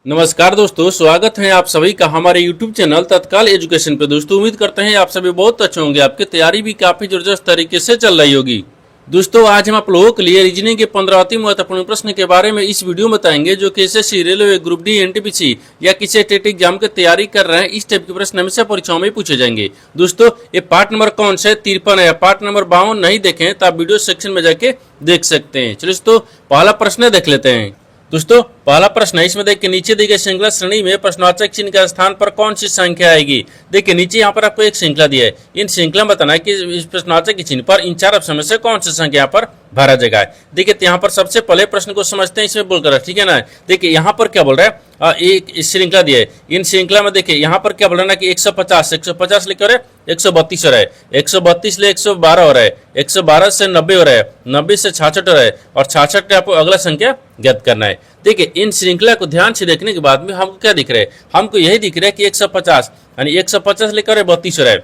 नमस्कार दोस्तों, स्वागत है आप सभी का हमारे YouTube चैनल तत्काल एजुकेशन पे। दोस्तों उम्मीद करते हैं आप सभी बहुत अच्छे होंगे, आपकी तैयारी भी काफी जबरदस्त तरीके से चल रही होगी। दोस्तों आज हम आप लोगों के लिए रीजनिंग के 15 अति महत्वपूर्ण प्रश्न के बारे में इस वीडियो में बताएंगे, जो कि SSC, railway, group D, NTPC या किसी टेट एग्जाम की तैयारी कर रहे हैं, इस टाइप के प्रश्न हमेशा परीक्षाओं में पूछे जाएंगे। दोस्तों ये पार्ट नंबर कौन सा है, 53 है। पार्ट नंबर 52 नहीं देखें तो आप वीडियो सेक्शन में जाके देख सकते हैं। चलिए दोस्तों पहला प्रश्न देख लेते हैं। दोस्तों पहला प्रश्न है, इसमें देखिए नीचे दी गई श्रृंखला श्रेणी में प्रश्नवाचक चिन्ह के स्थान पर कौन सी संख्या आएगी। देखिए नीचे यहाँ पर आपको एक श्रृंखला दिया है, इन श्रृंखला में बताना है कि इस प्रश्नवाचक के चिन्ह पर इन चार ऑप्शन में से कौन सी संख्या यहाँ पर भरा जाएगा। देखिए यहाँ पर सबसे पहले प्रश्न को समझते हैं, इसमें बोलकर, ठीक है ना। देखिए यहाँ पर क्या बोल रहा है, एक श्रृंखला दिया है, इन श्रृंखला में देखिए यहाँ पर क्या बोल रहा है ना कि 150 लेकर 132 हो रहा है, 132 ले 112 हो रहा है, 112 से 90 हो रहा है, 90 से 66 हो रहा है, और 66 पे आपको अगला संख्या ज्ञात करना है। देखिए इन श्रृंखला को ध्यान से देखने के बाद में हमको क्या दिख रहा है, हमको यही दिख रहा है कि 150 यानी 150 लेकर 32 हो रहा है,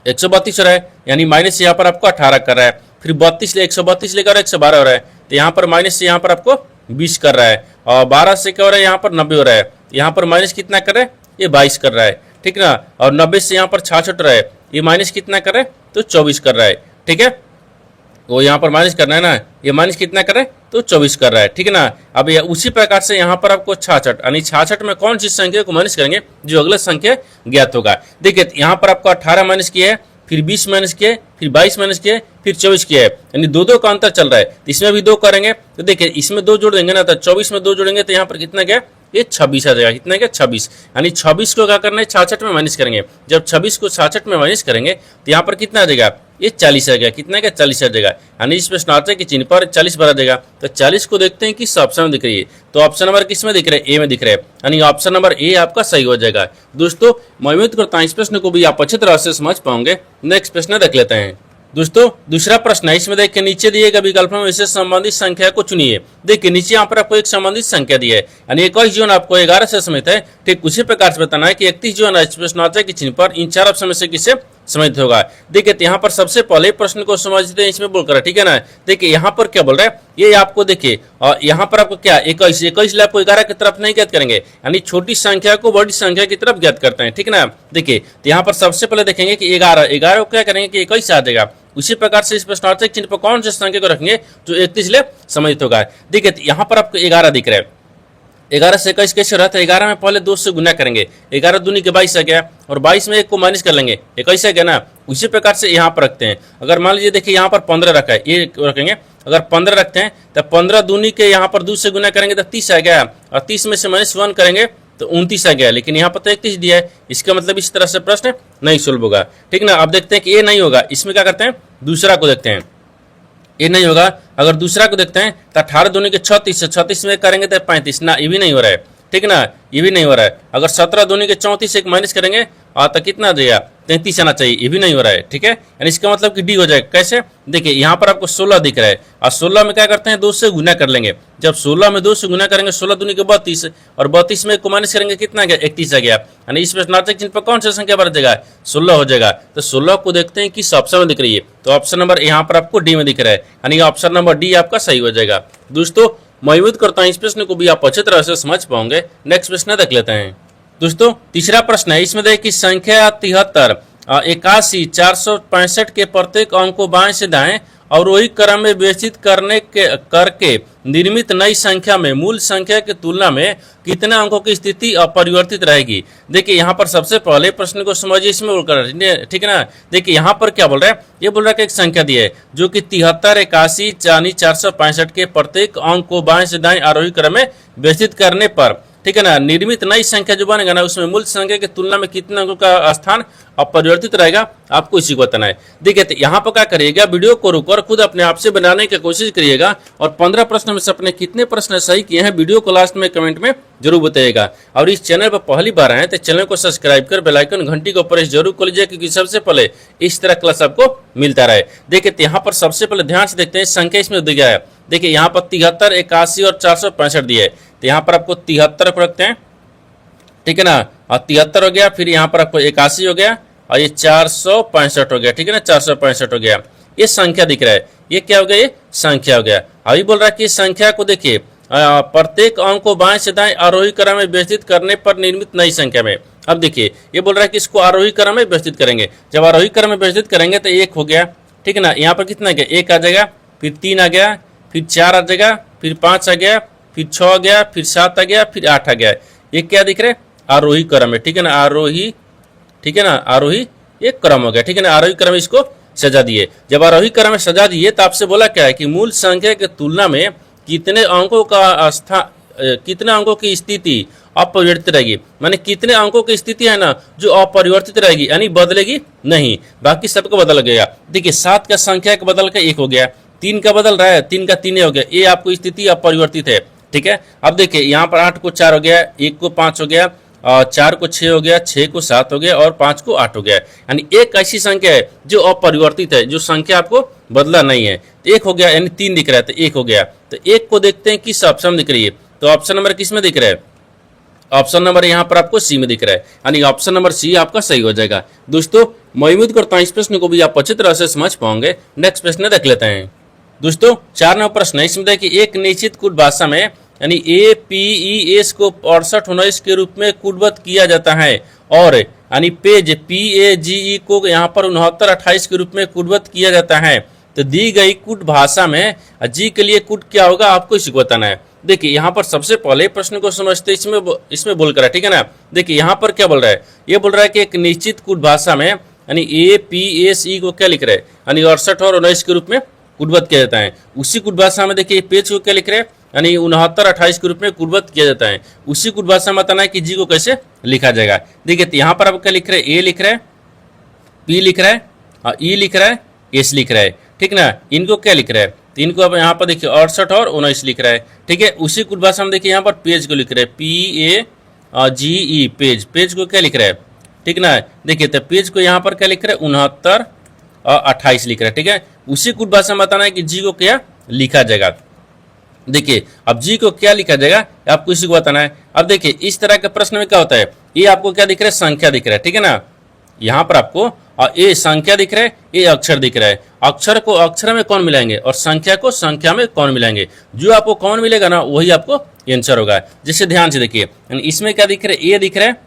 132 हो रहा है, यानी माइनस यहाँ पर आपको 18 कर रहा है। फिर 132 लेकर 112 हो रहा है, तो यहाँ पर माइनस से यहाँ पर आपको 20 कर रहा है, और 12 से क्या हो रहा है, यहाँ पर 90 हो रहा है, यहाँ पर माइनस कितना कर रहा है, ये 22 कर रहा है, ठीक ना। और 90 से यहाँ पर 66 रहा है, ये माइनस कितना कर रहा है, तो 24 कर रहा है, ठीक है। वो यहाँ पर माइनस करना है ना, ये माइनस कितना कर रहा है, तो 24 कर रहा है, ठीक है ना। अब ये उसी प्रकार से यहाँ पर आपको 66 यानी 66 में कौन सी संख्या को माइनस करेंगे, जो अगला संख्या ज्ञात होगा। देखिए यहाँ पर आपको 18 माइनस किया है, फिर 20 माइनस किया, फिर 22 माइनस किया, फिर 24 किया है, यानी दो का अंतर चल रहा है। इसमें भी 2 करेंगे तो देखिए इसमें 2 जोड़ देंगे ना, तो 24 में 2 जोड़ेंगे तो यहाँ पर कितना गया, ये 26 आ जाएगा। कितना गया, 26, यानी 26 को क्या करना है, 66 में माइनस करेंगे। जब 26 को 66 में माइनस करेंगे तो यहाँ पर कितना आ जाएगा, ये 40 आ गया। कितना गया, 40 आ जाएगा, यानी इस प्रश्नार्थक के चिन्ह पर 40 भरा जाएगा। तो 40 को देखते हैं किस ऑप्शन में दिख रही है, तो ऑप्शन नंबर किस में दिख रहा है, ए में दिख रहा है, यानी ऑप्शन नंबर ए आपका सही हो जाएगा। दोस्तों मैं उम्मीद करता हूँ इस प्रश्न को भी आप अच्छी तरह से समझ पाओगे। नेक्स्ट प्रश्न देख लेते हैं। दोस्तों दूसरा प्रश्न है, इसमें देखिए नीचे दिए गए विकल्पों में से संबंधित संख्या को चुनिए। देखिए नीचे यहाँ पर आपको एक संबंधित संख्या दी है, यानी 21 जो आपको 11 से समित है, ठीक उसी प्रकार से बताना है कि 31 जो है प्रश्नवाचक के चिन्ह पर इन चार ऑप्शन में से किसे समित होगा। देखिए यहाँ पर सबसे पहले प्रश्न को समझते हैं, इसमें बोलकर, ठीक है ना। देखिए यहाँ पर क्या बोल रहा है, ये आपको देखिए, और यहाँ पर आपको क्या 21 आपको 11 की तरफ नहीं ज्ञात करेंगे, यानी छोटी संख्या को बड़ी संख्या की तरफ ज्ञात करते हैं, ठीक है ना। देखिए तो यहाँ पर सबसे पहले देखेंगे कि 11 को क्या करेंगे कि 21 आ जाएगा। उसी प्रकार से इस प्रश्नार्थक चिन्ह पर कौन सी संख्या को रखेंगे जो 31 ले समित होगा। देखिए यहाँ पर आपको 11 दिख रहा है, 11 से 21 कैसे रहता है, 11 में पहले 2 से गुना करेंगे, 11 दूनी के 22 आ गया, और 22 में 1 को माइनस कर लेंगे, 21 आ गया ना। उसी प्रकार से यहाँ पर रखते हैं, अगर मान लीजिए देखिए यहाँ पर 15 रखा है, ये रखेंगे, अगर 15 रखते हैं तो 15 दूनी के यहाँ पर 2 से गुना करेंगे तो 30 आ गया, और 30 में से -1 करेंगे तो 29 आ गया, लेकिन यहाँ पर तो 31 दिया है। इसका मतलब इस तरह से प्रश्न नहीं सोल्व होगा, ठीक ना। अब देखते हैं कि ये नहीं होगा, इसमें क्या करते हैं, दूसरा को देखते हैं, ये नहीं होगा। अगर दूसरा को देखते हैं तो 18 दूनी के 36, 36 में करेंगे तो 35 ना, ये भी नहीं हो रहा है, ठीक ना, ये भी नहीं हो रहा है। अगर 17 दूनी के 34 एक माइनस करेंगे तो कितना आ जाएगा, 33 आना चाहिए, ये भी नहीं हो रहा है, ठीक है। यानी इसका मतलब कि डी हो जाएगा। कैसे, देखिए यहाँ पर आपको 16 दिख रहा है, और 16 में क्या करते हैं, 2 से गुना कर लेंगे। जब 16 में 2 से गुना करेंगे, 16 दूनी के 32, और 32 में 1 को माइनस करेंगे, कितना गया, 31 आ गया। यानी इस प्रश्नार्थक चिन्ह पर कौन सा संख्या बढ़ जाएगा, 16 हो जाएगा। तो 16 को देखते हैं किस ऑप्शन में दिख रही है, तो ऑप्शन नंबर यहाँ पर आपको डी में दिख रहा है, यानी ऑप्शन नंबर डी आपका सही हो जाएगा। दोस्तों मैं उम्मीद करता हूँ इस प्रश्न को भी आप अच्छी तरह से समझ पाओगे। नेक्स्ट प्रश्न देख लेते हैं। दोस्तों तीसरा प्रश्न है, इसमें देखिए संख्या 73, 81, 465 के प्रत्येक अंक को बाएं से दाएं और वही क्रम में व्यवस्थित करके निर्मित नई संख्या में मूल संख्या की तुलना में कितने अंकों की स्थिति अपरिवर्तित रहेगी। देखिए यहाँ पर सबसे पहले प्रश्न को समझिए, इसमें बोलकर, ठीक है ना। देखिए यहाँ पर क्या बोल रहा है, ये बोल रहा है कि एक संख्या दी है जो कि 73, 81, 465 के प्रत्येक अंक को बाएं से दाएं आरोही क्रम में व्यवस्थित करने पर, ठीक है ना, निर्मित नई संख्या जो बनेगा ना, उसमें मूल संख्या की तुलना में कितने अंकों का स्थान अपरिवर्तित रहेगा, आपको इसी को बताना है। देखिए तो यहाँ पर क्या करिएगा, वीडियो को रुककर खुद अपने आप से बनाने की कोशिश करिएगा, और 15 प्रश्न में से अपने कितने प्रश्न सही किए हैं वीडियो को लास्ट में कमेंट में जरूर बताइएगा। और इस चैनल पर पहली बार आए तो चैनल को सब्सक्राइब कर बेल आइकन घंटी को प्रेस जरूर कर लीजिए, क्योंकि सबसे पहले इस तरह क्लास आपको मिलता रहे। देखिए तो यहाँ पर सबसे पहले ध्यान से देखते हैं संख्या इसमें दिया है। देखिए यहाँ पर 73, 81 और 465 दिए, तो यहाँ पर आपको 73 को रखते हैं, ठीक है ना, और 73 हो गया, फिर यहाँ पर आपको 81 हो गया, और ये 465 हो गया, ठीक है ना, 465 हो गया। ये संख्या दिख रहा है, ये क्या हो गया, ये संख्या हो गया। अभी बोल रहा है कि संख्या को देखिए प्रत्येक अंक को बाएं से दाएं आरोही क्रम में व्यवस्थित करने पर निर्मित नई संख्या में। अब देखिए ये बोल रहा है कि इसको आरोही क्रम में व्यवस्थित करेंगे। जब आरोही क्रम में व्यवस्थित करेंगे तो 1 हो गया, ठीक है ना। यहाँ पर कितना गया, 1 आ जाएगा, फिर 3 आ गया, फिर 4 आ जाएगा, फिर 5 आ गया, फिर 6 आ गया, फिर 7 आ गया, फिर 8 आ गया। ये क्या दिख रहा है, आरोही क्रम है, ठीक है ना, आरोही, ठीक है ना, आरोही एक क्रम हो गया, ठीक है ना। आरोही क्रम इसको सजा दिए। जब आरोही क्रम में सजा दिए तो आपसे बोला क्या है कि मूल संख्या की तुलना में कितने अंकों का कितने अंकों की स्थिति अपरिवर्तित रहेगी, माने कितने अंकों की स्थिति है ना जो अपरिवर्तित रहेगी, यानी बदलेगी नहीं, बाकी सबका बदल गया। देखिए 7 का संख्या का बदल के 1 हो गया, 3 का बदल रहा है, 3 का 3 हो गया, ये आपको स्थिति अपरिवर्तित है, ठीक है। अब देखिए यहाँ पर 8 को 4 हो गया, 1 को 5 हो गया, 4 को 6 हो गया, 6 को 7 हो गया और 5 को 8 हो गया। यानी एक ऐसी संख्या है जो अपरिवर्तित है, जो संख्या आपको बदला नहीं है। तो 1 हो गया, यानी 3 दिख रहा है तो 1 हो गया। तो 1 को देखते हैं किस ऑप्शन दिख रही है, तो ऑप्शन नंबर किस में दिख रहा है, ऑप्शन नंबर यहाँ पर आपको सी में दिख रहा है, यानी ऑप्शन नंबर सी आपका सही हो जाएगा। दोस्तों मैं उम्मीद करता हूँ इस प्रश्न को भी आप अच्छी तरह से समझ पाओगे। नेक्स्ट प्रश्न देख लेते हैं। दोस्तों 4 नंबर प्रश्न है, इसमें देखिए एक निश्चित कूट भाषा में यानी APES को 6819 के रूप में कूटबद्ध किया जाता है और यानी पेज PAGE को यहाँ पर 6928 के रूप में कूटबद्ध किया जाता है। तो दी गई कूट भाषा में जी के लिए कूट क्या होगा आपको इसी को बताना है। देखिए यहाँ पर सबसे पहले प्रश्न को समझते इसमें बोलकर है, ठीक है ना। देखिए यहाँ पर क्या बोल रहा है, ये बोल रहा है कि एक निश्चित कूट भाषा में यानी APSE को क्या लिख रहे हैं, यानी 68 और 19 के रूप में कूटबद्ध किया जाता है। उसी कूट भाषा में देखिए पेज को क्या लिख रहे हैं, यानी 6928 के रूप में कूटबद्ध किया जाता है। उसी कूट भाषा में बताना है कि जी को कैसे लिखा जाएगा। देखिए यहाँ पर आप क्या लिख रहे हैं, ए लिख रहे हैं, पी लिख रहा है, ई लिख रहा है, एस लिख रहा है, ठीक ना। इनको क्या लिख रहा है, तो इनको अब यहाँ पर देखिए 68 और 19 लिख रहा है, ठीक है। उसी कूट भाषा में देखिए यहाँ पर पेज को लिख रहे हैं PAGE, पेज, पेज को क्या लिख रहा है, ठीक ना। देखिए तो पेज को यहाँ पर क्या लिख रहा है 69 और 28 लिख रहा है, ठीक है। उसी कूट भाषा में बताना है कि जी को क्या लिखा जाएगा। देखिए अब जी को क्या लिखा जाएगा आपको इसी को बताना है। अब देखिए इस तरह के प्रश्न में क्या होता है, ये आपको क्या दिख रहा है, संख्या दिख रहा है, ठीक है ना। यहाँ पर आपको ये संख्या दिख रहा है, ये अक्षर दिख रहा है। अक्षर को अक्षर में कौन मिलाएंगे और संख्या को संख्या में कौन मिलाएंगे, जो आपको कौन मिलेगा ना वही आपको आंसर होगा। जैसे ध्यान से देखिए इसमें क्या दिख रहा है, ए दिख रहा है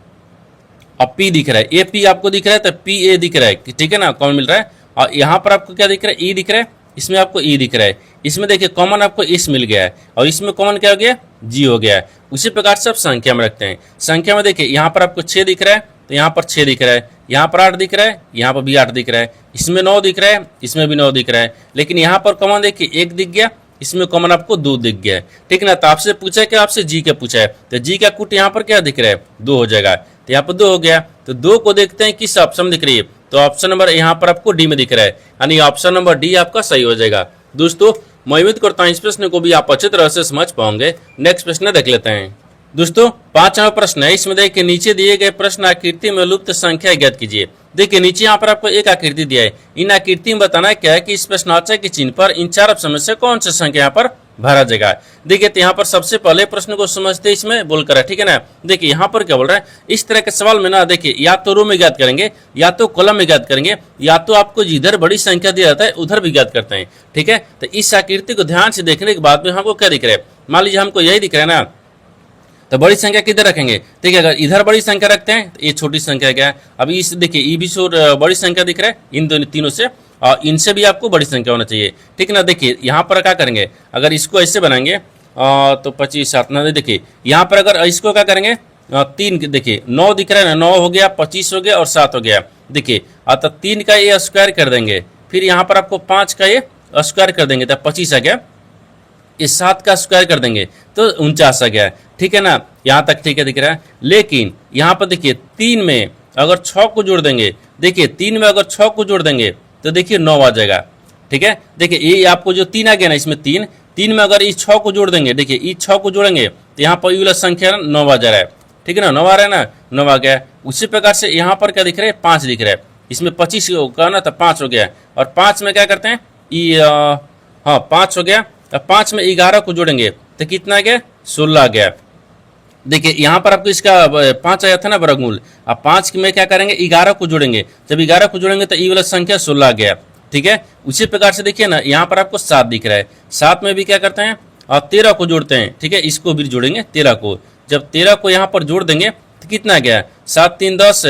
और पी दिख रहा है, ए पी आपको दिख रहा है तो पी ए दिख रहा है, ठीक है ना, कौन मिल रहा है। और यहाँ पर आपको क्या दिख रहा है, ई दिख रहा है, इसमें आपको ई दिख रहा है। इसमें देखिए कॉमन आपको इस मिल गया है और इसमें कॉमन क्या हो गया, जी हो गया है। उसी प्रकार से आप संख्या में रखते हैं। संख्या में देखिए यहाँ पर आपको 6 दिख रहा है तो यहाँ पर 6 दिख रहा है, यहाँ पर 8 दिख रहा है, यहाँ पर भी 8 दिख रहा है, इसमें 9 दिख रहा है, इसमें भी 9 दिख रहा है। लेकिन यहाँ पर कॉमन देखिए 1 दिख गया, इसमें कॉमन आपको 2 दिख गया है, ठीक है ना। तो आपसे पूछा है कि आपसे जी का पूछा है, तो जी का कूट यहाँ पर क्या दिख रहा है, 2 हो जाएगा। तो यहाँ पर 2 हो गया। तो 2 को देखते हैं किस ऑप्शन दिख रही है, तो ऑप्शन नंबर यहाँ पर आपको डी में दिख रहा है, यानी ऑप्शन नंबर डी आपका सही हो जाएगा। दोस्तों मैं उम्मीद करता हूँ इस प्रश्न को भी आप अच्छी तरह से समझ पाओगे। नेक्स्ट प्रश्न देख लेते हैं। दोस्तों 5वां प्रश्न है, इसमें देखिए नीचे दिए गए प्रश्न आकृति में लुप्त संख्या ज्ञात कीजिए। देखिए नीचे यहाँ पर आपको एक आकृति दिया है, इन आकृति में बताना क्या है कि इस प्रश्नावली के चिन्ह पर इन 4 ऑप्शन में से कौन सी संख्या यहाँ पर भरा जाएगा। देखिए तो यहाँ पर सबसे पहले प्रश्न को समझते इसमें बोलकर है, ठीक है ना। देखिए यहाँ पर क्या बोल रहा है, इस तरह के सवाल में ना देखिए या तो रो में ज्ञात करेंगे, या तो कॉलम में ज्ञात करेंगे, या तो आपको जिधर बड़ी संख्या दिया जाता है उधर भी ज्ञात करते हैं, ठीक है। तो इस आकृति को ध्यान से देखने के बाद में हमको क्या दिख रहा है, मान लीजिए हमको यही दिख रहा है ना, तो बड़ी संख्या किधर रखेंगे, ठीक है। अगर इधर बड़ी संख्या रखते हैं तो ये छोटी संख्या क्या है। अभी इस देखिए ई भी बड़ी संख्या दिख रहा है, इन दोनों तीनों से और इनसे भी आपको बड़ी संख्या होना चाहिए, ठीक है ना। देखिए यहाँ पर क्या करेंगे, अगर इसको ऐसे बनाएंगे तो 25 7 9, देखिए यहाँ पर अगर इसको क्या करेंगे 3, देखिए 9 दिख रहा है ना, 9 हो गया, 25 हो गया और 7 हो गया। देखिए तो 3 का ये स्क्वायर कर देंगे, फिर यहाँ पर आपको 5 का ये स्क्वायर कर देंगे तो 25 आ गया, इस 7 का स्क्वायर कर देंगे तो 49 आ गया, ठीक है ना। यहाँ तक ठीक है दिख रहा है। लेकिन यहाँ पर देखिए 3 में अगर 6 को जोड़ देंगे, देखिए 3 में अगर 6 को जोड़ देंगे तो देखिए 9 आ जाएगा, ठीक है। देखिए ये आपको जो 3 आ गया ना, इसमें 3 में अगर इस 6 को जोड़ देंगे, देखिए इस 6 को जोड़ेंगे तो यहाँ पर ये वाला संख्या 9 आ जा रहा है, ठीक है ना, 9 आ रहा है ना, 9 आ गया। उसी प्रकार से यहाँ पर क्या दिख रहा है, 5 दिख रहा है, इसमें 25 का ना तो 5 हो गया। और 5 में क्या करते हैं, हाँ 5 हो गया, अब 5 में 11 को जोड़ेंगे तो कितना आ गया, 16 आ गया। देखिए यहाँ पर आपको इसका 5 आया था ना वर्गमूल, अब 5 में क्या करेंगे 11 को जोड़ेंगे, जब 11 को जोड़ेंगे तो ये वाला संख्या 16 आ गया, ठीक है। उसी प्रकार से देखिए ना यहाँ पर आपको 7 दिख रहा है, 7 में भी क्या करते हैं और 13 को जोड़ते हैं, ठीक है, इसको भी जोड़ेंगे 13 को। जब 13 को यहाँ पर जोड़ देंगे तो कितना गया, 7 3 10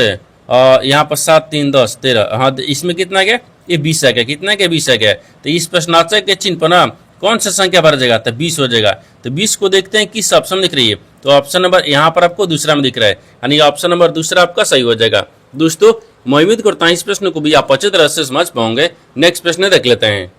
और यहाँ पर 7 3 10 13, हाँ इसमें कितना गया, ये 20 आ गया। कितना गया, 20 आ गया। तो इस प्रश्नार्थक के चिन्ह पर ना कौन सा संख्या भर जाएगा, तो 20 हो जाएगा। तो 20 को देखते हैं किस ऑप्शन दिख रही है, तो ऑप्शन नंबर यहाँ पर आपको दूसरा में दिख रहा है, यानी ऑप्शन नंबर दूसरा आपका सही हो जाएगा। दोस्तों मैं उम्मीद करता हूँ इस प्रश्न को भी आप अच्छी तरह से समझ पाओगे। नेक्स्ट प्रश्न देख लेते हैं।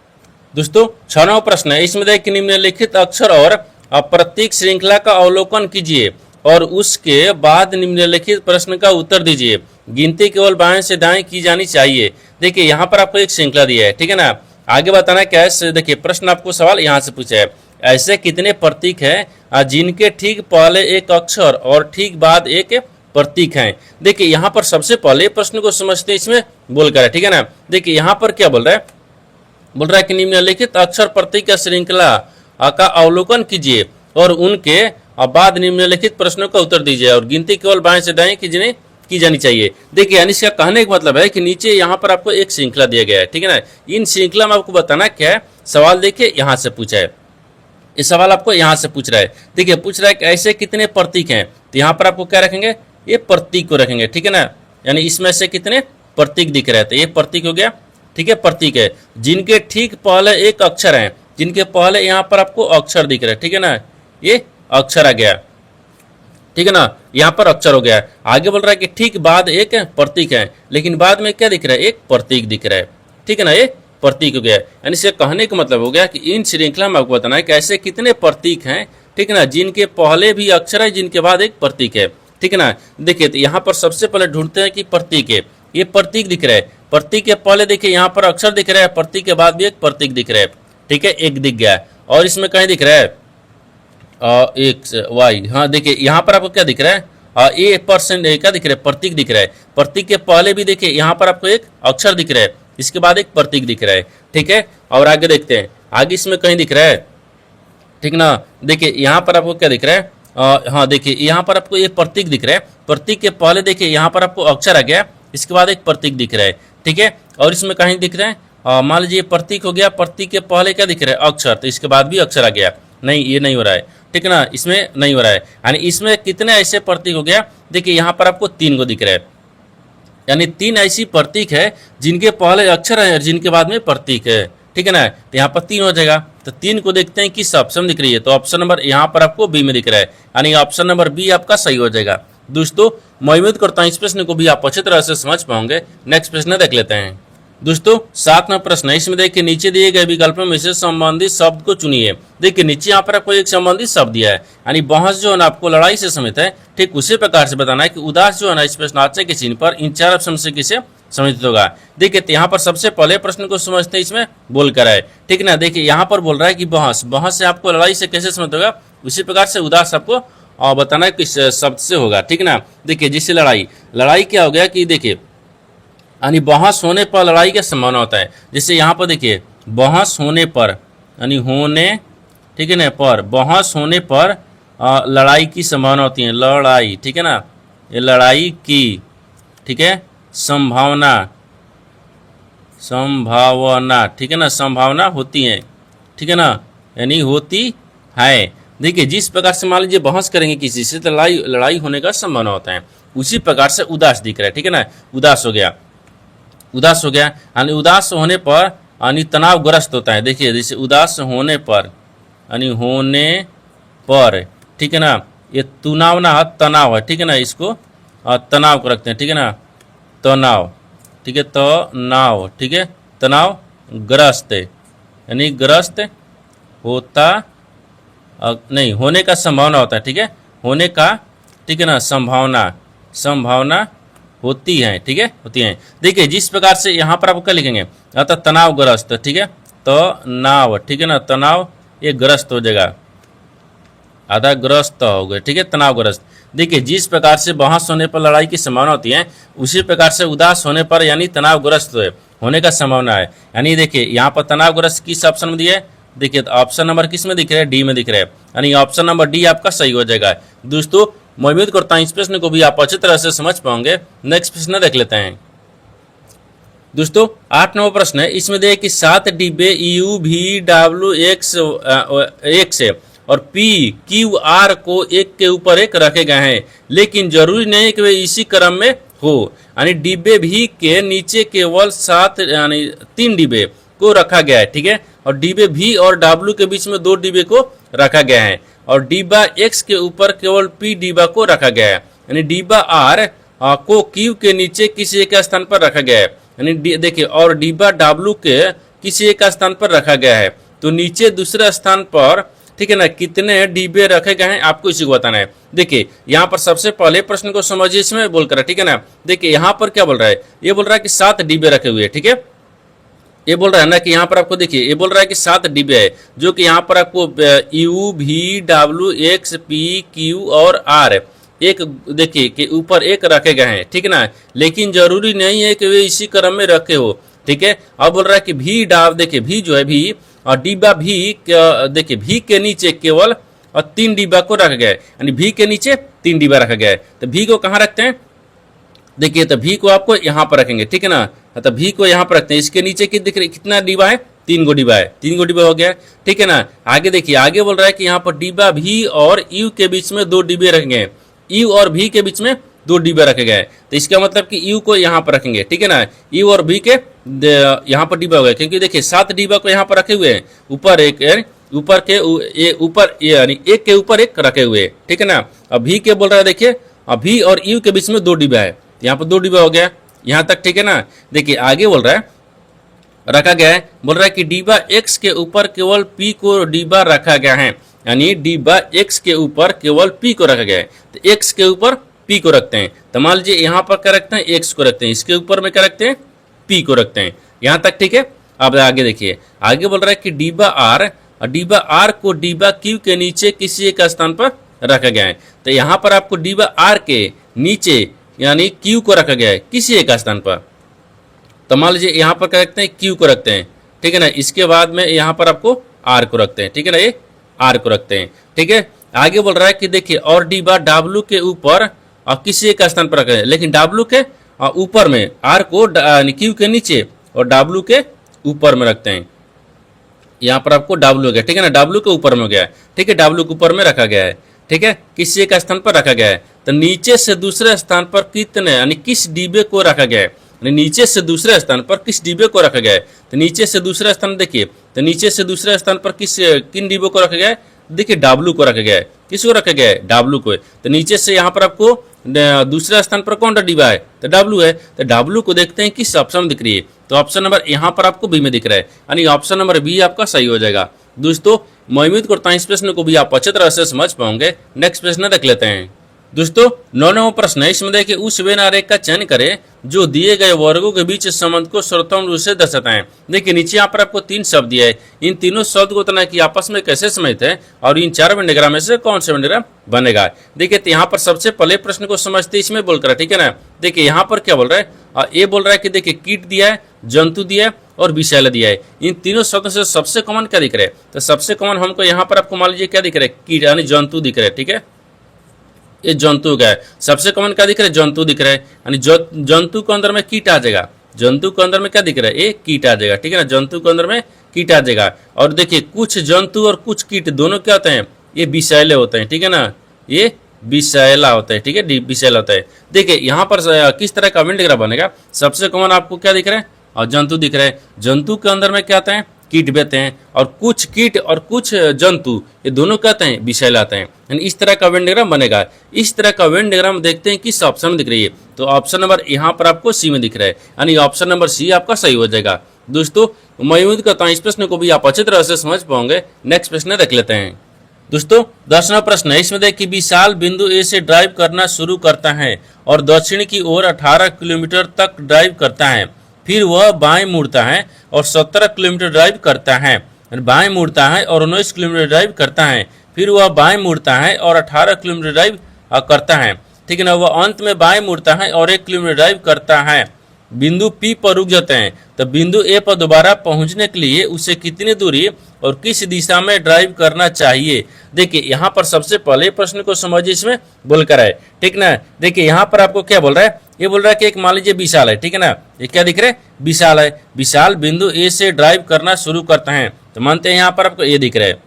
दोस्तों 6वां प्रश्न है, इसमें देखिए निम्नलिखित अक्षर और प्रतीक श्रृंखला का अवलोकन कीजिए और उसके बाद निम्नलिखित प्रश्न का उत्तर दीजिए। गिनती केवल बाएं से दाएं की जानी चाहिए। देखिए यहाँ पर आपको एक श्रृंखला दिया है, ठीक है ना, आगे बताना क्या है। देखिए प्रश्न आपको सवाल यहाँ से पूछा है, ऐसे कितने प्रतीक हैं जिनके ठीक पहले एक अक्षर और ठीक बाद एक प्रतीक हैं। देखिए यहाँ पर सबसे पहले प्रश्न को समझते हैं, इसमें बोलकर है, ठीक है ना। देखिए यहाँ पर क्या बोल रहा है, बोल रहा है कि निम्नलिखित अक्षर प्रतीक श्रृंखला का अवलोकन कीजिए और उनके बाद निम्नलिखित प्रश्नों का उत्तर दीजिए और गिनती केवल बाएं से दाएं की जानी चाहिए। देखिए यानी इसका कहने का मतलब है कि नीचे यहाँ पर आपको एक श्रृंखला दिया गया है, ठीक है ना। इन श्रृंखला में आपको बताना क्या है, सवाल देखिए यहाँ से पूछा है, ये सवाल आपको यहाँ से पूछ रहा है। देखिए पूछ रहा है कि ऐसे कितने प्रतीक हैं, तो यहाँ पर आपको क्या रखेंगे, ये प्रतीक को रखेंगे, ठीक है ना। यानी इसमें से कितने प्रतीक दिख रहे हैं, तो ये प्रतीक हो गया, ठीक है, प्रतीक है जिनके ठीक पहले एक अक्षर है, जिनके पहले यहाँ पर आपको अक्षर दिख रहा है, ठीक है ना, ये अक्षर आ गया, ठीक है ना, यहाँ पर अक्षर हो गया। आगे बोल रहा है कि ठीक बाद एक प्रतीक है, लेकिन बाद में क्या दिख रहा है, एक प्रतीक दिख रहा है, ठीक है ना, ये प्रतीक हो गया। यानी इसे कहने का मतलब हो गया कि इन श्रृंखला में आपको बताना है कि ऐसे कितने प्रतीक हैं, ठीक है ना, जिनके पहले भी अक्षर है, जिनके बाद एक प्रतीक है, ठीक है ना। देखिए तो यहाँ पर सबसे पहले ढूंढते हैं कि प्रतीक है, ये प्रतीक दिख रहा है, प्रतीक के पहले देखिए यहाँ पर अक्षर दिख रहा है, प्रतीक के बाद भी एक प्रतीक दिख रहा है, ठीक है, एक दिख गया। और इसमें कहीं दिख रहा है एक्स वाई, हाँ देखिए यहाँ पर आपको क्या दिख रहा है, ए परसेंट क्या दिख रहा है, प्रतीक दिख रहा है। प्रतीक के पहले भी देखिए यहाँ पर आपको एक अक्षर दिख रहा है, इसके बाद एक प्रतीक दिख रहा है, ठीक है। और आगे देखते हैं, आगे इसमें कहीं दिख रहा है, ठीक ना। देखिए यहाँ पर आपको क्या दिख रहा है, हाँ देखिए यहाँ पर आपको ये प्रतीक दिख रहा है, प्रतीक के पहले देखिए यहाँ पर आपको अक्षर आ गया, इसके बाद एक प्रतीक दिख रहा है, ठीक है। और इसमें कहीं दिख रहा है, मान लीजिए प्रतीक हो गया, प्रतीक के पहले क्या दिख रहा है, अक्षर, तो इसके बाद भी अक्षर आ गया, नहीं ये नहीं हो रहा है, ठीक है ना, इसमें नहीं हो रहा है। यानी इसमें कितने ऐसे प्रतीक हो गया, देखिए यहाँ पर आपको 3 को दिख रहा है, यानी 3 ऐसी प्रतीक है जिनके पहले अक्षर है और जिनके बाद में प्रतीक है, ठीक है ना। तो यहाँ पर 3 हो जाएगा। तो 3 को देखते हैं किस ऑप्शन दिख रही है, तो ऑप्शन नंबर यहाँ पर आपको बी में दिख रहा है, यानी ऑप्शन नंबर बी आपका सही हो जाएगा। दोस्तों मैं उम्मीद करता हूँ इस प्रश्न को भी आप अच्छी तरह से समझ पाओगे। नेक्स्ट प्रश्न देख लेते हैं। दोस्तों 7वां प्रश्न है, इसमें देखिए नीचे दिए गए विकल्पों में से संबंधित शब्द को चुनिए। देखिए नीचे यहाँ पर आपको एक संबंधित शब्द दिया है, यानी बहस जो है ना आपको लड़ाई से समित है, ठीक उसी प्रकार से बताना है कि उदास जो है ना इस प्रश्नार्थक के चिन्ह पर इन 4 ऑप्शन से किसे सम्मिलित होगा। देखिए तो यहाँ पर सबसे पहले प्रश्न को समझते हैं, इसमें बोल कर है, ठीक ना। देखिए यहाँ पर बोल रहा है कि बहस, बहस से आपको लड़ाई से कैसे सम्मिलित होगा, उसी प्रकार से उदास आपको बताना है किस शब्द से होगा, ठीक ना। देखिए जिससे लड़ाई क्या हो गया कि देखिए यानी बहस होने पर लड़ाई का संभावना होता है। जैसे यहाँ पर देखिए बहस होने पर, यानी होने, ठीक है ना, पर बहस होने पर लड़ाई की संभावना होती है, लड़ाई, ठीक है ना, ये लड़ाई की, ठीक है, संभावना, ठीक है ना, संभावना होती है, ठीक है ना, यानी होती है। देखिए जिस प्रकार से मान लीजिए बहस करेंगे किसी से तो लड़ाई होने का संभावना होता है, उसी प्रकार से उदास दिख रहा है, ठीक है ना, उदास हो गया, यानी उदास होने पर यानी तनावग्रस्त होता है। देखिए जैसे उदास होने पर, यानी होने पर, ठीक है ना, ये तनाव ना तनाव है, ठीक है ना, इसको तनाव को रखते हैं, ठीक है ना, तनाव, ठीक है, तनाव, ठीक है, तनाव ग्रस्त, यानी ग्रस्त होता नहीं, होने का संभावना होता है, ठीक है, होने का, ठीक है ना, संभावना होती है, ठीक है, होती है। देखिए जिस प्रकार से यहाँ पर आपको क्या लिखेंगे, अतः तनावग्रस्त, ठीक है, तनाव, ठीक है ना, तनाव ये ग्रस्त हो जाएगा, आधा ग्रस्त हो गए, ठीक है, तनावग्रस्त। देखिए जिस प्रकार से बहस होने पर लड़ाई की संभावना होती है, उसी प्रकार से उदास होने पर यानी तनावग्रस्त होने का संभावना है। यानी देखिए यहाँ पर तनावग्रस्त किस ऑप्शन में दिया है, देखिए तो ऑप्शन नंबर किस में दिख रहा है, डी में दिख रहा है, यानी ऑप्शन नंबर डी आपका सही हो जाएगा। दोस्तों मैं उम्मीद करता हूँ इस प्रश्न को भी आप अच्छी तरह से समझ पाओगे। नेक्स्ट प्रश्न देख लेते हैं। दोस्तों 8 नंबर प्रश्न है, इसमें देखिए कि 7 डिब्बे UVW1 से और पी क्यू आर को एक के ऊपर एक रखे गए हैं, लेकिन जरूरी नहीं कि वे इसी क्रम में हो। यानी डिब्बे भी के नीचे केवल 7 यानी 3 डिब्बे को रखा गया है, ठीक है। और डिब्बे भी और डब्ल्यू के बीच में 2 डिब्बे को रखा गया है, और डिब्बा एक्स के ऊपर केवल पी डिब्बा को रखा गया है। यानी डिब्बा आर को क्यू के नीचे किसी एक स्थान पर रखा गया है, यानी देखिए, और डिब्बा डब्ल्यू के किसी एक स्थान पर रखा गया है। तो नीचे दूसरे स्थान पर, ठीक है ना, कितने डिब्बे रखे गए हैं आपको इसी को बताना है। देखिए यहाँ पर सबसे पहले प्रश्न को समझिए, इसमें बोलकर, ठीक है ना। देखिए यहाँ पर क्या बोल रहा है, ये बोल रहा है कि 7 डिब्बे रखे हुए हैं, ठीक है। ये बोल रहा है ना कि यहाँ पर आपको देखिए, ये बोल रहा है कि 7 डिब्बे है, जो कि यहाँ पर आपको you V W x P Q और आर एक देखिए के ऊपर एक रखे गए हैं, ठीक है ना। लेकिन जरूरी नहीं है कि वे इसी क्रम में रखे हो, ठीक है। अब बोल रहा है कि भी डाब, देखिए भी जो है भी और डिब्बा भी देखिए भी के नीचे केवल और 3 डिब्बा को रखा गया है, यानी भी के नीचे 3 डिब्बा रखा गया है। तो भी को कहाँ रखते हैं, देखिए तो भी को आपको यहाँ पर रखेंगे, ठीक है ना। तो भी को यहाँ पर रखते हैं, इसके नीचे कितना डिब्बा है, 3 गो डिब्बा है, 3 गो डिब्बा हो गया, ठीक है ना। आगे देखिए, आगे बोल रहा है कि यहाँ पर डिब्बा भी और यू के बीच में 2 डिब्बे रखेंगे, यू और भी के बीच में 2 डिब्बे रखे गए। तो इसका मतलब कि यू को यहाँ पर रखेंगे, ठीक है ना। यू और भी के यहाँ पर डिब्बा हो गया, क्योंकि देखिए 7 डिब्बा को यहाँ पर रखे हुए हैं, ऊपर एक, ऊपर के ऊपर यानी एक के ऊपर एक रखे हुए, ठीक है ना। अब भी के बोल रहा है, देखिए अभी और यू के बीच में 2 डिब्बा है, यहाँ पर 2 डिब्बा हो गया यहाँ तक, ठीक है ना। देखिए आगे बोल रहा है रखा गया है, बोल रहा है कि डिब्बा एक्स के ऊपर केवल पी को डिब्बा रखा गया है, यानी डिब्बा एक्स के ऊपर केवल पी को रखा गया है। तो एक्स के ऊपर पी को रखते हैं, तो मान लीजिए यहाँ पर क्या रखते हैं, एक्स को रखते हैं, इसके ऊपर में क्या रखते हैं, पी को रखते हैं, यहाँ तक, ठीक है। अब आगे देखिए, आगे बोल रहा है कि डिब्बा आर को डिब्बा क्यू के नीचे किसी एक स्थान पर रखा गया है। तो यहाँ पर आपको डिब्बा आर के नीचे यानी क्यू को रखा गया है किसी एक स्थान पर। तो मान लीजिए यहाँ पर क्या रखते हैं, क्यू को रखते हैं, ठीक है ना। इसके बाद में यहाँ पर आपको आर को रखते हैं, ठीक है ना, ये आर को रखते हैं, ठीक है। आगे बोल रहा है कि देखिए और डिब्बा डब्ल्यू के ऊपर और किसी एक स्थान पर रखा है, लेकिन डब्ल्यू के ऊपर में, आर को क्यू के नीचे और डब्ल्यू के ऊपर में रखते हैं। यहाँ पर आपको डब्ल्यू हो गया, ठीक है ना, डब्ल्यू के ऊपर में हो गया, ठीक है, डब्ल्यू के ऊपर में रखा गया है, ठीक है, किसी एक स्थान पर रखा गया है। तो नीचे से दूसरे स्थान पर कितने यानी किस डिब्बे को रखा गया है, नीचे से दूसरे स्थान पर किस डिब्बे को रखा गया है। तो नीचे से दूसरे स्थान देखिए, तो नीचे से दूसरे स्थान पर किन डिब्बों को रखा गया है, देखिए डब्ल्यू को रखा गया है, किसको रखा गया है, डब्ल्यू को। तो नीचे से यहाँ पर आपको दूसरे स्थान पर कौन सा डिब्बा है, तो डब्ल्यू है। तो डब्ल्यू को देखते हैं किस ऑप्शन में दिख रही है, तो ऑप्शन नंबर यहाँ पर आपको बी में दिख रहा है, यानी ऑप्शन नंबर बी आपका सही हो जाएगा। दोस्तों मैं उम्मीद करता हूँ इस प्रश्न को भी आप अच्छे तरह से समझ पाओगे। नेक्स्ट प्रश्न रख लेते हैं। दोस्तों 9वां प्रश्न है, इसमें देखिए उस वेन आरेख का चयन करें जो दिए गए वर्गों के बीच संबंध को सर्वोत्तम रूप से दर्शाता है। देखिए नीचे यहाँ पर आपको 3 शब्द दिया है, इन तीनों शब्द को उतना कि आपस में कैसे समित है और इन 4 वेन डायग्राम में से कौन सा वेन डायग्राम बनेगा। देखिए तो यहाँ पर सबसे पहले प्रश्न को समझते इसमें बोलकर, ठीक है ना। देखिए यहाँ पर क्या बोल रहा है, ये बोल रहा है कि देखिए कीट दिया है, जंतु दिया है और विषैला दिया है। इन तीनों शब्दों से सबसे कॉमन क्या दिख रहा है, तो सबसे कॉमन हमको यहाँ पर आपको मान लीजिए क्या दिख रहा है, कीट यानी जंतु दिख रहा है, ठीक है, ये जंतु का है। सबसे कॉमन क्या दिख रहा है, जंतु दिख रहा है, यानी जंतु के अंदर में कीट आ जाएगा, जंतु के अंदर में क्या दिख रहा है, ये कीट आ जाएगा, ठीक है ना, जंतु के अंदर में कीट आ जाएगा। और देखिए कुछ जंतु और कुछ कीट दोनों क्या होते हैं, ये विषैले होते हैं, ठीक है ना, ये विषैला होता है, ठीक है, विषैला होता है। देखिए यहाँ पर किस तरह का वेन डायग्राम बनेगा, सबसे कॉमन आपको क्या दिख रहा है, और जंतु दिख रहा है। जंतु के अंदर में क्या आते हैं, कीट बहते हैं, और कुछ कीट और कुछ जंतु ये दोनों कहते हैं विषैला आते हैं, यानी इस तरह का वेन डायग्राम बनेगा। इस तरह का वेन डायग्राम देखते हैं किस ऑप्शन में दिख रही है, तो ऑप्शन नंबर यहाँ पर आपको सी में दिख रहा है, यानी ऑप्शन नंबर सी आपका सही हो जाएगा। दोस्तों मैं उम्मीद करता हूँ इस प्रश्न को भी आप अच्छी तरह से समझ पाओगे। नेक्स्ट प्रश्न रख लेते हैं। दोस्तों 10वां प्रश्न है, इसमें देखिए विशाल बिंदु ए से ड्राइव करना शुरू करता है और दक्षिण की ओर 18 किलोमीटर तक ड्राइव करता है, फिर वह बाएं मुड़ता है और 17 किलोमीटर ड्राइव करता है, बाएं मुड़ता है और 19 किलोमीटर ड्राइव करता है, फिर वह बाएं मुड़ता है और 18 किलोमीटर ड्राइव करता है, ठीक है ना। वह अंत में बाएं मुड़ता है और 1 किलोमीटर ड्राइव करता है, बिंदु पी पर रुक जाते हैं। तो बिंदु ए पर दोबारा पहुंचने के लिए उसे कितनी दूरी और किस दिशा में ड्राइव करना चाहिए। देखिए यहाँ पर सबसे पहले प्रश्न को समझिए, इसमें बोलकर है, ठीक ना। देखिए यहाँ पर आपको क्या बोल रहा है, ये बोल रहा है कि एक मान लीजिए विशाल है, ठीक है ना, ये क्या दिख रहा है, विशाल है, विशाल बिंदु ए से ड्राइव करना शुरू करता है। तो मानते हैं यहाँ पर आपको ये दिख रहा है,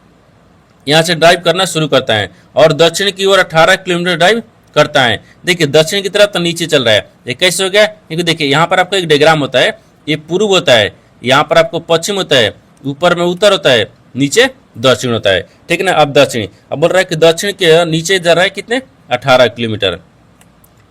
यहाँ से ड्राइव करना शुरू करता है और दक्षिण की ओर 18 किलोमीटर ड्राइव करता है। देखिए दक्षिण की तरफ तो नीचे चल रहा है, ये कैसे हो गया? क्योंकि देखिए यहाँ पर आपको एक डायग्राम होता है, ये पूर्व होता है, यहाँ पर आपको पश्चिम होता है, ऊपर में उत्तर होता है, नीचे दक्षिण होता है, ठीक है ना। अब दक्षिण, अब बोल रहा है कि दक्षिण के नीचे जा रहा है कितने? 18 किलोमीटर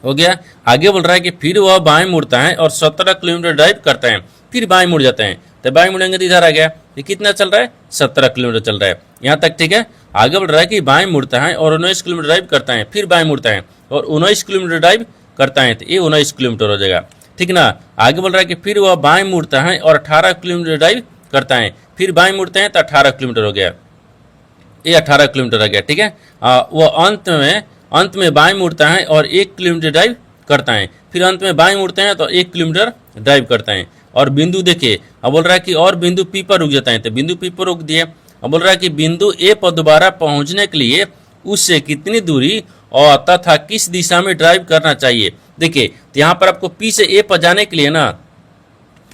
हो गया। आगे बोल रहा है कि फिर वह बाएं मुड़ता है और 17 किलोमीटर ड्राइव करता है, फिर बाएं मुड़ जाते हैं, तो बाएं मुड़ेंगे तो इधर आ गया, ये कितना चल रहा है? 17 किलोमीटर चल रहा है, यहाँ तक ठीक है। आगे बढ़ रहा है कि बाएं मुड़ता है और 19 किलोमीटर ड्राइव करता है, फिर बाएं मुड़ता है और 19 किलोमीटर ड्राइव करता है, तो ये 19 किलोमीटर हो जाएगा, ठीक ना। आगे बोल रहा है कि फिर वह बाएं मुड़ता है और 18 किलोमीटर ड्राइव करता है, फिर बाएं मुड़ते हैं तो 18 किलोमीटर हो गया, ये 18 किलोमीटर आ गया, ठीक है। वह अंत में बाएं मुड़ता है और 1 किलोमीटर ड्राइव करता है, फिर अंत में बाएं मुड़ते हैं तो 1 किलोमीटर ड्राइव करता है। और बिंदु देखिए, अब बोल रहा है कि और बिंदु पी पर रुक जाता है, तो बिंदु पी पर रुक दिए। अब बोल रहा है कि बिंदु ए पर दोबारा पहुंचने के लिए उससे कितनी दूरी और तथा किस दिशा में ड्राइव करना चाहिए। देखिए तो यहाँ पर आपको पी से ए पर जाने के लिए ना,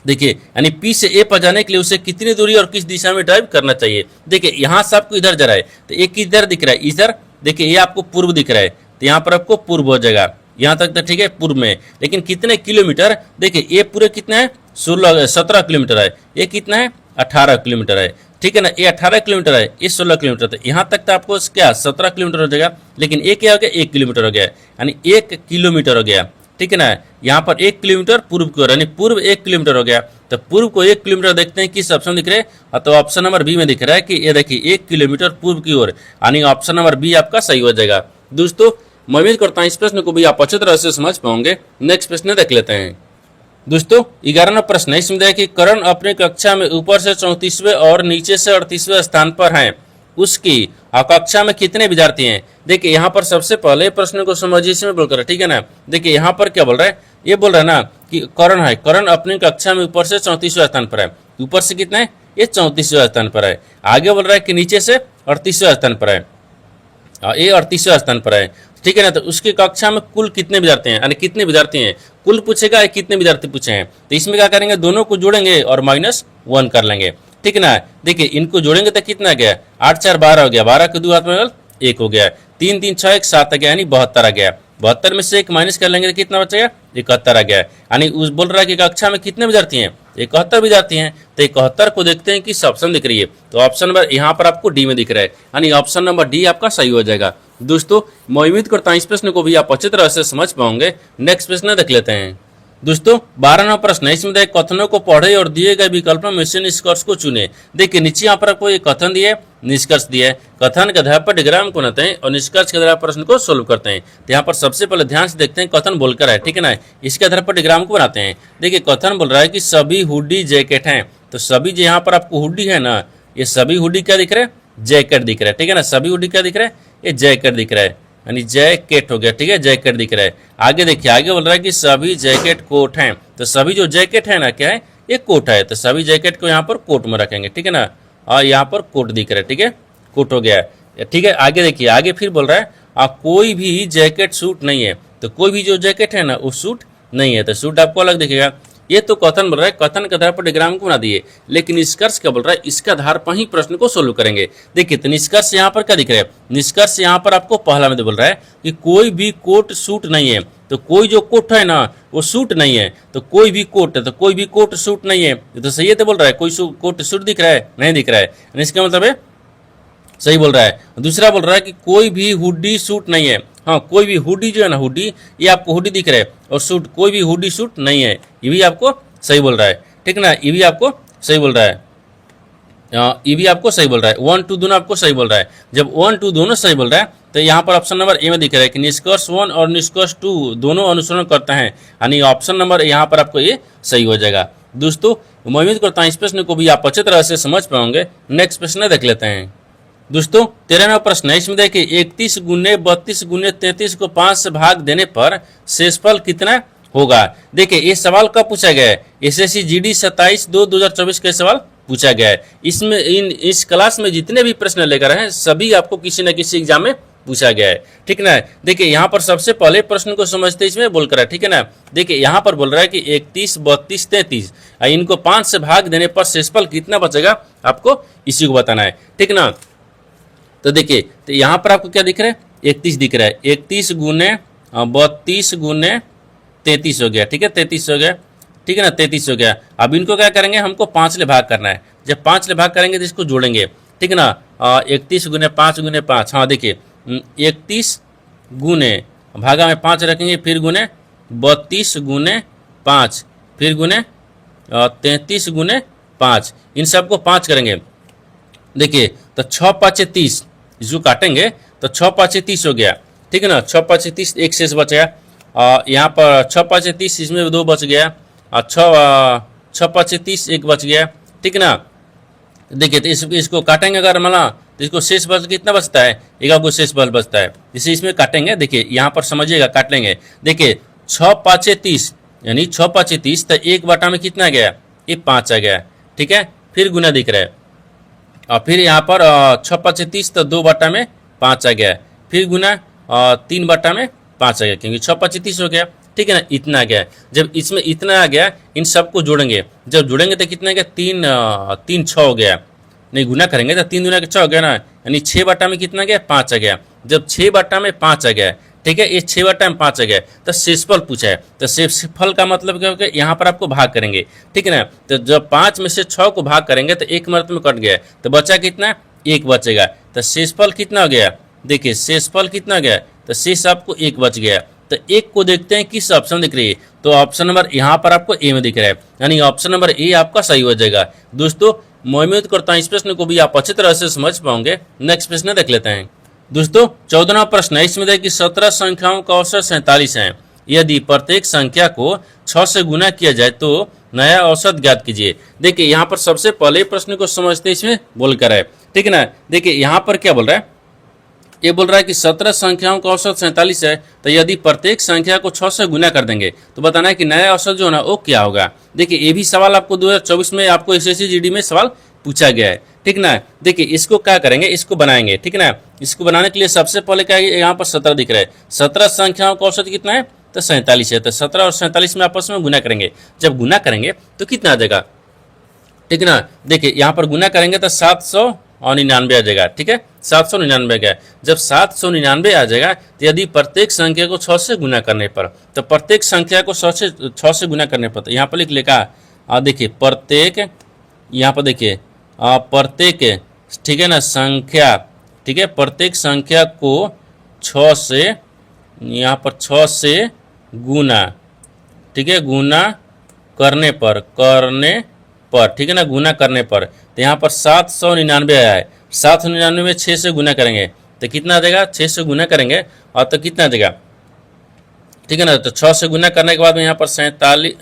देखिए यानी पी से ए पर जाने के लिए उसे कितनी दूरी और किस दिशा में ड्राइव करना चाहिए। देखिए यहाँ से आपको इधर जा रहा है, तो एक इधर दिख रहा है, इधर देखिए ये आपको पूर्व दिख रहा है, तो यहाँ पर आपको पूर्व हो जाएगा, यहाँ तक तो ठीक है पूर्व में। लेकिन कितने किलोमीटर? देखिए ये पूरे कितना है? 17 किलोमीटर है, ये कितना है? 18 किलोमीटर है, ठीक है ना। ये 18 किलोमीटर है, ये 16 किलोमीटर, तो यहाँ तक तो आपको क्या 17 किलोमीटर हो जाएगा। लेकिन ये क्या हो गया? 1 किलोमीटर हो गया, यानी 1 किलोमीटर हो गया, ठीक है ना। यहाँ पर 1 किलोमीटर पूर्व की ओर, यानी पूर्व 1 किलोमीटर हो गया। तो पूर्व को 1 किलोमीटर देखते हैं किस ऑप्शन दिख रहे हैं, तो ऑप्शन नंबर बी में दिख रहा है कि ये देखिए 1 किलोमीटर पूर्व की ओर, यानी ऑप्शन नंबर बी आपका सही हो जाएगा। दोस्तों मैं उम्मीद करता हूँ इस प्रश्न को भी आप अच्छी तरह से समझ पाओगे। नेक्स्ट प्रश्न देख लेते हैं। दोस्तों 11वां प्रश्न है, इसमें देखिए करण अपनी कक्षा में ऊपर से 34वें और नीचे से 38वें स्थान पर है, उसकी कक्षा में कितने विद्यार्थी हैं। देखिए यहाँ पर सबसे पहले प्रश्न को समझिए, इसमें बोलकर, ठीक है ना। देखिए यहाँ पर क्या बोल रहा है, ये बोल रहा है ना कि करण है, करण अपनी कक्षा में ऊपर से 34वें स्थान पर है, ऊपर से कितना है? ये 34वें स्थान पर है। आगे बोल रहा है कि नीचे से 38वें स्थान पर है, ये 38वें स्थान पर है, ठीक है ना। तो उसकी कक्षा में कुल कितने विद्यार्थी हैं, यानी कितने विद्यार्थी हैं, कुल पूछेगा कितने विद्यार्थी पूछे हैं। तो इसमें क्या करेंगे, दोनों को जोड़ेंगे और -1 कर लेंगे, ठीक है ना। देखिए इनको जोड़ेंगे तो कितना गया? 8 4 12 हो गया, 12 के 2 हाथ में 1 हो गया, 3 3 6 1 7 आ गया, यानी 72 आ गया। 72 में से 1 माइनस कर लेंगे तो कितना बचेगा? 71 आ गया। यानी उस बोल रहा है कि कक्षा में कितने विद्यार्थी हैं? 71 विद्यार्थी हैं। तो 71 को देखते हैं किस ऑप्शन दिख रही है, तो ऑप्शन नंबर यहाँ पर आपको डी में दिख रहा है, यानी ऑप्शन नंबर डी आपका सही हो जाएगा। दोस्तों मैं उम्मीद करता हूँ इस प्रश्न को भी आप अच्छी तरह से समझ पाओगे। नेक्स्ट प्रश्न देख लेते हैं। दोस्तों 12वां प्रश्न है, इसमें देखिए कथनों को पढ़े और दिए गए विकल्पों में से निष्कर्ष को चुने। देखिए नीचे यहाँ पर आपको एक कथन दिया है, निष्कर्ष दिया है। कथन के आधार पर डिग्राम को बनाते हैं और निष्कर्ष के आधार पर प्रश्न को सोल्व करते हैं। तो यहाँ पर सबसे पहले ध्यान से देखते हैं कथन बोलकर है, ठीक है ना, इसके आधार पर डिग्राम को बनाते हैं। देखिए कथन बोल रहा है कि सभी हुडी जैकेट हैं, तो सभी जो यहाँ पर आपको हुडी है ना, ये सभी हुडी क्या दिख रहा है? जैकेट दिख रहा है, ठीक है ना। सभी हुडी क्या दिख रहा है? ये जैकेट दिख रहा है, यानी जैकेट हो गया, ठीक है, जैकेट दिख रहा है। आगे देखिए, आगे बोल रहा है कि सभी जैकेट कोट हैं, तो सभी जो जैकेट है ना क्या है? ये कोट है, तो सभी जैकेट को यहाँ पर कोट में रखेंगे, ठीक है ना। और यहाँ पर कोट दिख रहा है, ठीक है, कोट हो गया है, ठीक है। आगे देखिए, आगे फिर बोल रहा है कोई भी जैकेट सूट नहीं है, तो कोई भी जो जैकेट है ना वो सूट नहीं है, तो सूट आपको अलग दिखेगा। ये तो कथन बोल रहा है, कथन के आधार पर डिग्राम को बना दिए, लेकिन निष्कर्ष क्या बोल रहा है? इसके आधार पर ही प्रश्न को सोल्व करेंगे। देखिए तो निष्कर्ष यहाँ पर क्या दिख रहा है? निष्कर्ष यहाँ पर आपको पहला में बोल रहा है कि कोई भी कोट सूट नहीं है, तो कोई जो कोट है ना वो सूट नहीं है, तो कोई भी कोट है, तो कोई भी कोट सूट नहीं है, तो सही है। तो बोल रहा है कोई कोट सूट दिख रहा है? नहीं दिख रहा है, इसका मतलब है सही बोल रहा है। दूसरा बोल रहा है कि कोई भी हुडी सूट नहीं है, हाँ कोई भी हुडी जो है ना, हुडी ये आपको हुडी दिख रहा है, और सूट कोई भी हुडी सूट नहीं है, ये भी आपको सही बोल रहा है, ठीक ना, ये भी आपको सही बोल रहा है, ये भी आपको सही बोल रहा है। 1 2 दोनों आपको सही बोल रहा है। जब 1 2 दोनों सही बोल रहा है तो यहाँ पर ऑप्शन नंबर ए में दिख रहा है कि निष्कर्ष 1 और निष्कर्ष 2 दोनों अनुसरण करते हैं, यानी ऑप्शन नंबर यहाँ पर आपको ये सही हो जाएगा। दोस्तों मैं उम्मीद करता हूँ इस प्रश्न को भी आप अच्छी तरह से समझ पाओगे। नेक्स्ट प्रश्न देख लेते हैं। दोस्तों 13वां प्रश्न है, इसमें देखिए 31 गुने 32 गुने 33 को 5 से भाग देने पर शेषफल कितना होगा। देखिए ये सवाल कब पूछा गया है? एसएससी जीडी 27/2/2024 का सवाल पूछा गया है। इसमें इस क्लास में जितने भी प्रश्न लेकर हैं सभी आपको किसी न किसी एग्जाम में पूछा गया है, ठीक ना। देखिए यहाँ पर सबसे पहले प्रश्न को समझते इसमें बोल कर है, ठीक है ना। देखिए यहाँ पर बोल रहा है कि 31 32 33 इनको 5 से भाग देने पर शेषफल कितना बचेगा, आपको इसी को बताना है, ठीक ना। तो देखिए, तो यहाँ पर आपको क्या दिख रहा है, 31 दिख रहा है, 31 गुने 32 गुने 33 हो गया, ठीक है, 33 हो गया, ठीक है ना, 33 हो गया। अब इनको क्या करेंगे, हमको 5 ले भाग करना है। जब 5 ले भाग करेंगे तो इसको जोड़ेंगे, ठीक है ना, 31 गुने 5 गुने 5, हाँ देखिए 31 गुने भागा में 5 रखेंगे, फिर गुने 32 गुने 5, फिर गुने 33 गुने 5, इन सबको 5 करेंगे। देखिए तो 6 5 30, इसको काटेंगे तो 6 5 30 हो गया, ठीक है ना, 6 5 30, एक शेष बच गया। यहाँ पर 6 5 30, इसमें 2 बच गया, और 6 5 30 एक बच गया, ठीक है ना। देखिए तो इसको काटेंगे अगर माना तो इसको शेष बच कितना बचता है, एक आपको शेष बल बचता है, इसे इसमें काटेंगे। देखिए यहाँ पर समझिएगा, काट लेंगे। देखिए 6 5 30 यानी 6 5 30, तो 1 बटा में कितना गया, ये 5 आ गया, ठीक है, फिर गुना दिख रहा है, और फिर यहाँ पर 6 5 30, तो 2 बटा में 5 आ गया, फिर गुना 3 बटा में 5 आ गया, क्योंकि 6 5 30 हो गया, ठीक है ना, इतना आ गया। जब इसमें इतना आ गया, इन सबको जोड़ेंगे, जब जोड़ेंगे तो कितना आ गया, 3 6 हो गया, नहीं गुना करेंगे तो 3 दूना 6 हो गया ना, यानी 6 बटा में कितना गया, 5 आ गया। जब 6 बटा में 5 आ गया, ठीक है, ये 6 बटा में 5 आ गया, तो शेषफल पूछा है, तो शेषफल का मतलब क्या होगा, यहाँ पर आपको भाग करेंगे, ठीक है ना। तो जब 5 में से 6 को भाग करेंगे तो 1 मर्त में कट गया, तो बचा कितना, 1 बचेगा, तो शेषफल कितना हो गया, देखिए शेषफल कितना हो गया, तो शेष आपको 1 बच गया। तो 1 को देखते हैं किस ऑप्शन दिख रही है, तो ऑप्शन नंबर यहाँ पर आपको ए में दिख रहा है, यानी ऑप्शन नंबर ए आपका सही हो जाएगा। दोस्तों मैं उम्मीद करता हूँ इस प्रश्न को भी आप अच्छी तरह से समझ पाओगे। नेक्स्ट प्रश्न देख लेते हैं। दोस्तों 14वां प्रश्न है, इसमें देखिए 17 संख्याओं का औसत 47 है। यदि प्रत्येक संख्या को 6 से गुना किया जाए तो नया औसत ज्ञात कीजिए। देखिए यहाँ पर सबसे पहले प्रश्न को समझते इसमें बोलकर है, ठीक है ना। देखिए यहाँ पर क्या बोल रहा है, ये बोल रहा है कि 17 संख्याओं का औसत 47 है, तो यदि प्रत्येक संख्या को 6 से गुना कर देंगे तो बताना है कि नया औसत जो है ना वो क्या होगा। देखिए ये भी सवाल आपको 2024 में आपको एसएससी जीडी में सवाल पूछा गया है, ठीक ना। देखिए इसको क्या करेंगे, इसको बनाएंगे, ठीक ना। इसको बनाने के लिए सबसे पहले क्या है, यहाँ पर 17 दिख रहा है, 17 संख्याओं का औसत कितना है, तो 47 है, तो 17 और 47 में आपस में गुना करेंगे। जब गुना करेंगे तो कितना आ जाएगा, ठीक है ना। देखिए यहाँ पर गुना करेंगे तो 799 आ जाएगा, ठीक है, 799 आ गया। जब 799 आ जाएगा तो यदि प्रत्येक संख्या को 6 से गुना करने पर, तो प्रत्येक संख्या को 6 से गुना करने पर, तो यहाँ पर लिख लेगा, देखिए प्रत्येक, यहाँ पर देखिए प्रत्येक, ठीक है ना, संख्या, ठीक है, प्रत्येक संख्या को 6 से, यहाँ पर 6 से गुना, ठीक है, गुना करने पर, ठीक है ना, गुना करने पर, तो यहाँ पर 799 आया है। 799 में 6 से गुना करेंगे तो कितना आ जाएगा, 6 से गुना करेंगे और तो कितना आ जाएगा, ठीक है ना। तो 6 से गुना करने के बाद में यहाँ पर 47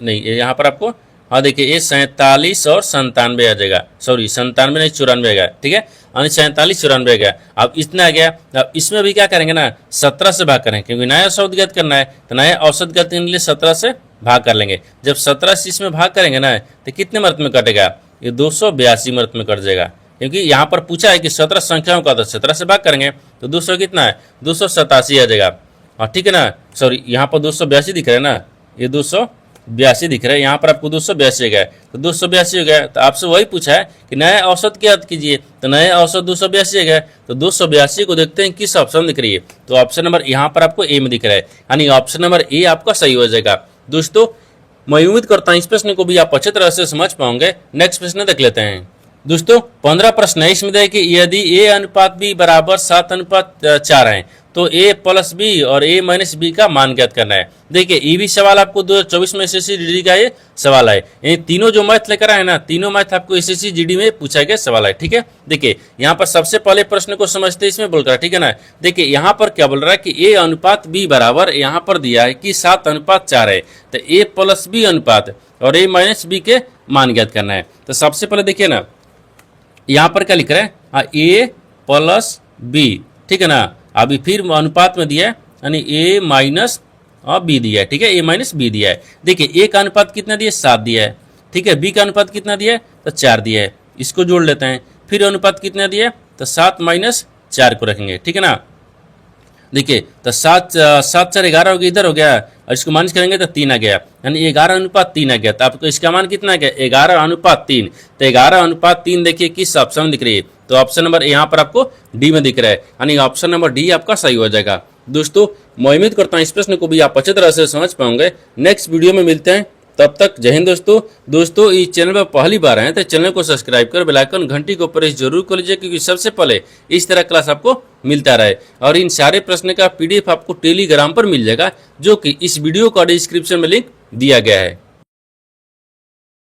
नहीं, यहाँ पर आपको, हाँ देखिए ये 47 और 97 आ जाएगा, सॉरी 97 नहीं 94 आएगा, ठीक है, यानी 47 94 आ गया। अब इतना आ गया। अब इसमें भी क्या करेंगे ना, 17 से भाग करेंगे, क्योंकि नया औसत ज्ञात करना है, तो नया औसत ज्ञात करने के लिए 17 से भाग कर लेंगे। जब 17 से इसमें भाग करेंगे ना तो कितने मर्त में कटेगा, ये 282 मर्त में कट जाएगा, क्योंकि यहाँ पर पूछा है कि 17 संख्याओं का, तो 17 से भाग करेंगे तो 200 कितना है, 287 आ जाएगा, हाँ ठीक है ना। सॉरी यहाँ पर 282 दिख रहा है ना, ये 282 दिख रहा है, यहाँ पर आपको 282 गया, तो 282 हो गया। तो आपसे वही पूछा है कि नया औसत ज्ञात कीजिए, तो नया औसत 282 गया, तो 282 को देखते हैं किस ऑप्शन दिख रही है, तो ऑप्शन नंबर यहाँ पर आपको ए में दिख रहा है, यानी ऑप्शन नंबर ए आपका सही हो जाएगा। दोस्तों मैं उम्मीद करता हूँ इस प्रश्न को भी आप अच्छी तरह से समझ पाओगे। नेक्स्ट प्रश्न देख लेते हैं। दोस्तों 15 प्रश्न है, इसमें देखिए यदि a अनुपात b बराबर 7 अनुपात 4 है तो a प्लस बी और a माइनस बी का मान ज्ञात करना है। देखिए ये भी सवाल आपको 2024 में एसएससी जीडी का ये सवाल है। ये तीनों जो मैथ लेकर आए ना, तीनों मैथ आपको एसएससी जीडी में पूछा गया सवाल है, ठीक है। देखिए यहाँ पर सबसे पहले प्रश्न को समझते इसमें बोल रहा है, ठीक है ना। देखिए यहाँ पर क्या बोल रहा है कि a अनुपात b बराबर, यहाँ पर दिया है कि 7 अनुपात 4 है, तो a प्लस बी अनुपात और a माइनस बी के मान ज्ञात करना है। तो सबसे पहले देखिए ना, यहाँ पर क्या लिख रहा है, a प्लस बी, ठीक है ना। अभी फिर अनुपात में दिया है, यानी a माइनस बी दिया है, ठीक है, a माइनस बी दिया है। देखिए a का अनुपात कितना दिया है, 7 दिया है, ठीक है। b का अनुपात कितना दिया है, तो 4 दिया है, इसको जोड़ लेते हैं। फिर अनुपात कितना दिया है, तो 7 माइनस 4 को रखेंगे, ठीक है ना। देखिए तो 7 4 11 हो गया, इधर हो गया, और इसको माइनस करेंगे तो 3 आ गया, यानी 11:3 आ गया। तो आपको इसका मान कितना आ गया? 11:3। तो 11:3 देखिए किस ऑप्शन में दिख रही है? तो ऑप्शन नंबर यहाँ पर आपको डी में दिख रहा है, यानी ऑप्शन नंबर डी आपका सही हो जाएगा। दोस्तों मैं उम्मीद करता हूँ इस प्रश्न को भी आप अच्छी तरह से समझ पाओगे। नेक्स्ट वीडियो में मिलते हैं, तब तक जय हिंद दोस्तों इस चैनल पर पहली बार आए तो चैनल को सब्सक्राइब कर बेल आइकन घंटी को प्रेस जरूर कर लीजिए, क्योंकि सबसे पहले इस तरह क्लास आपको मिलता रहे। और इन सारे प्रश्न का PDF आपको टेलीग्राम पर मिल जाएगा, जो कि इस वीडियो का डिस्क्रिप्शन में लिंक दिया गया है।